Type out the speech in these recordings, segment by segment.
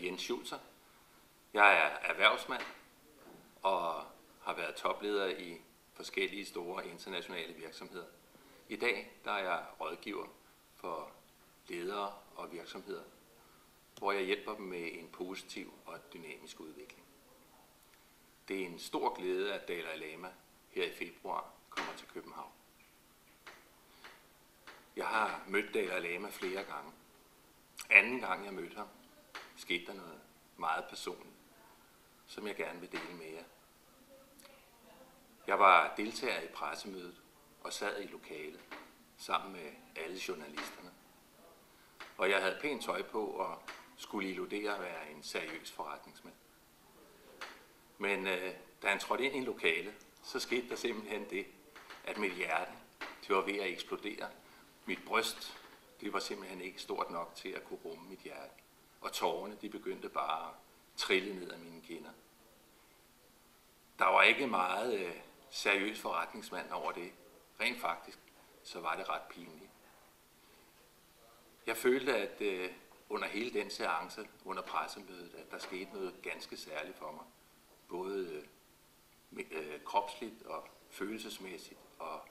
Jens Schulzer. Jeg er erhvervsmand og har været topleder i forskellige store internationale virksomheder. I dag der er jeg rådgiver for ledere og virksomheder, hvor jeg hjælper dem med en positiv og dynamisk udvikling. Det er en stor glæde, at Dalai Lama her i februar kommer til København. Jeg har mødt Dalai Lama flere gange. Anden gang jeg mødte ham, skete der noget meget personligt, som jeg gerne vil dele med jer. Jeg var deltager i pressemødet og sad i lokalet sammen med alle journalisterne. Og jeg havde pænt tøj på og skulle illudere at være en seriøs forretningsmand. Men da han trådte ind i lokalet, så skete der simpelthen det, at mit hjerte var ved at eksplodere. Mit bryst, det var simpelthen ikke stort nok til at kunne rumme mit hjerte. Og tårerne, de begyndte bare at trille ned af mine kinder. Der var ikke meget seriøs forretningsmand over det. Rent faktisk, så var det ret pinligt. Jeg følte, at under hele den seance, under pressemødet, at der skete noget ganske særligt for mig. Både kropsligt og følelsesmæssigt og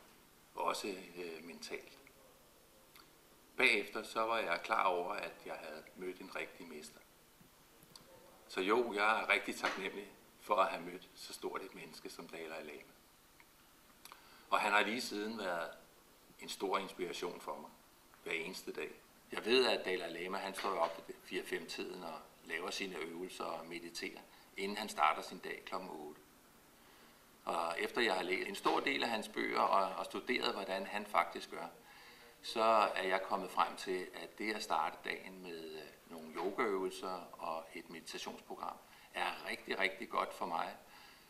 også mentalt. Bagefter så var jeg klar over, at jeg havde mødt en rigtig mester. Så jo, jeg er rigtig taknemmelig for at have mødt så stort et menneske som Dalai Lama. Og han har lige siden været en stor inspiration for mig hver eneste dag. Jeg ved, at Dalai Lama han står op ved 4-5-tiden og laver sine øvelser og mediterer, inden han starter sin dag kl. 8. Og efter jeg har læst en stor del af hans bøger og studeret, hvordan han faktisk gør, så er jeg kommet frem til, at det at starte dagen med nogle yogaøvelser og et meditationsprogram er rigtig, rigtig godt for mig,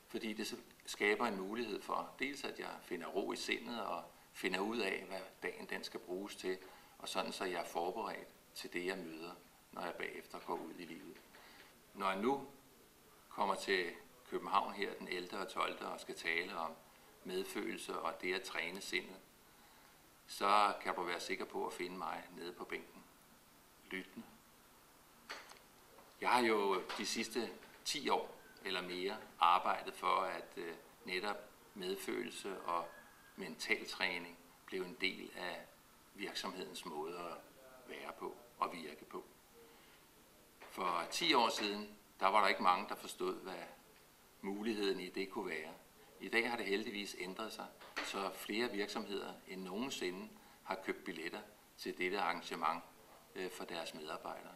fordi det skaber en mulighed for dels, at jeg finder ro i sindet og finder ud af, hvad dagen den skal bruges til, og sådan så jeg er forberedt til det, jeg møder, når jeg bagefter går ud i livet. Når jeg nu kommer til København her den 11. og 12. og skal tale om medfølelse og det at træne sindet, så kan du være sikker på at finde mig nede på bænken, lyttende. Jeg har jo de sidste 10 år eller mere arbejdet for, at netop medfølelse og mentaltræning blev en del af virksomhedens måde at være på og virke på. For 10 år siden, der var der ikke mange, der forstod, hvad muligheden i det kunne være. I dag har det heldigvis ændret sig, så flere virksomheder end nogensinde har købt billetter til dette arrangement for deres medarbejdere.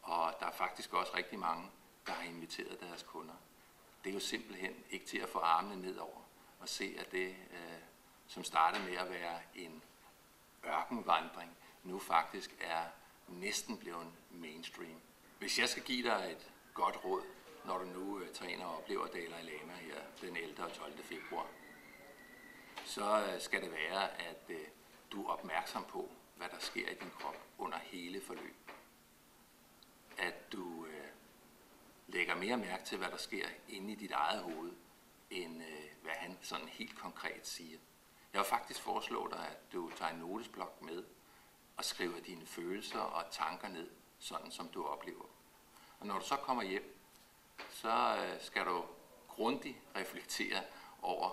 Og der er faktisk også rigtig mange, der har inviteret deres kunder. Det er jo simpelthen ikke til at få armene ned over og se, at det, som startede med at være en ørkenvandring, nu faktisk er næsten blevet mainstream. Hvis jeg skal give dig et godt råd, når du nu træner og oplever Dalai Lama her den 11. og 12. februar, så skal det være, at du er opmærksom på, hvad der sker i din krop under hele forløbet. At du lægger mere mærke til, hvad der sker inde i dit eget hoved, end hvad han sådan helt konkret siger. Jeg vil faktisk foreslå dig, at du tager en notesblok med og skriver dine følelser og tanker ned, sådan som du oplever. Og når du så kommer hjem, så skal du grundigt reflektere over,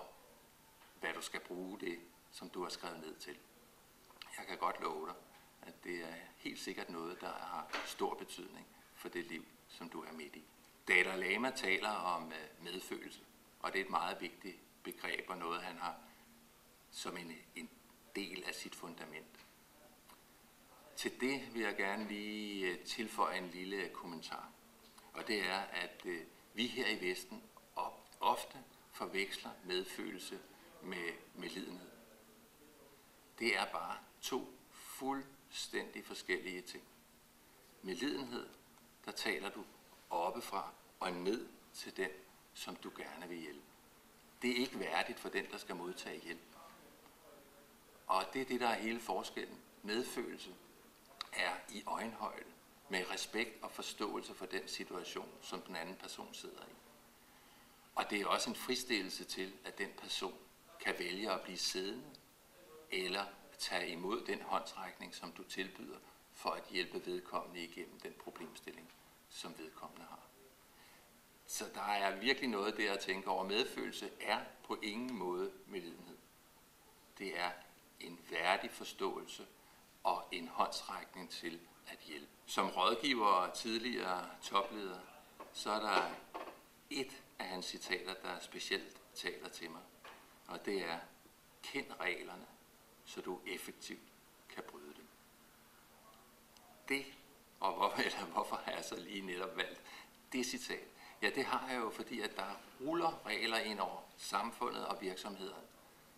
hvad du skal bruge det, som du har skrevet ned til. Jeg kan godt love dig, at det er helt sikkert noget, der har stor betydning for det liv, som du er midt i. Dalai Lama taler om medfølelse, og det er et meget vigtigt begreb og noget, han har som en del af sit fundament. Til det vil jeg gerne lige tilføje en lille kommentar. Og det er, at vi her i Vesten ofte forveksler medfølelse med lidenhed. Det er bare 2 fuldstændig forskellige ting. Med lidenhed, der taler du oppefra og ned til den, som du gerne vil hjælpe. Det er ikke værdigt for den, der skal modtage hjælp. Og det er det, der er hele forskellen. Medfølelse er i øjenhøjde med respekt og forståelse for den situation, som den anden person sidder i. Og det er også en fristillelse til, at den person kan vælge at blive siddende eller tage imod den håndsrækning, som du tilbyder for at hjælpe vedkommende igennem den problemstilling, som vedkommende har. Så der er virkelig noget der at tænke over. Medfølelse er på ingen måde medlidenhed. Det er en værdig forståelse og en håndsrækning til at hjælpe. Som rådgiver og tidligere topleder, så er der et af hans citater, der specielt taler til mig. Og det er, kend reglerne, så du effektivt kan bryde dem. Det, og hvorfor har jeg så lige netop valgt det citat? Ja, det har jeg jo, fordi at der ruller regler ind over samfundet og virksomhederne.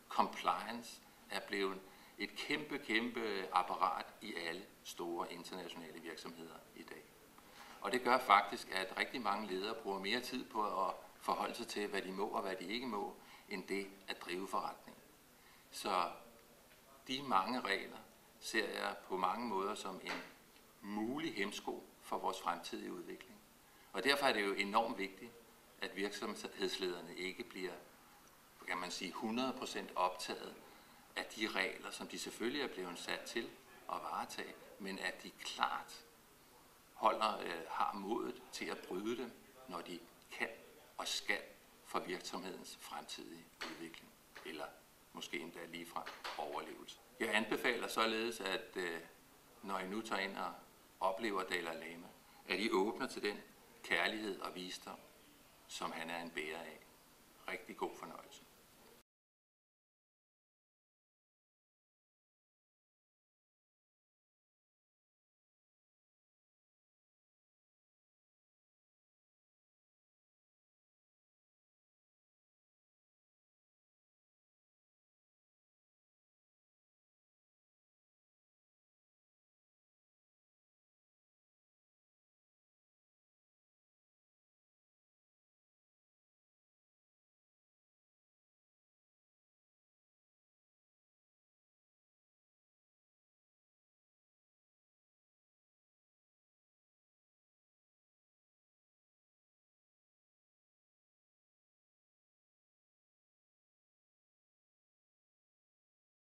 Compliance er blevet et kæmpe apparat i alle store internationale virksomheder i dag. Og det gør faktisk, at rigtig mange ledere bruger mere tid på at forholde sig til, hvad de må og hvad de ikke må, end det at drive forretning. Så de mange regler ser jeg på mange måder som en mulig hæmsko for vores fremtidige udvikling. Og derfor er det jo enormt vigtigt, at virksomhedslederne ikke bliver, kan man sige, 100% optaget af de regler, som de selvfølgelig er blevet sat til at varetage, men at de klart har modet til at bryde dem, når de kan og skal for virksomhedens fremtidige udvikling, eller måske endda ligefrem overlevelse. Jeg anbefaler således, at når I nu tager ind og oplever Dalai Lama, at I åbner til den kærlighed og visdom, som han er en bærer af. Rigtig god fornøjelse.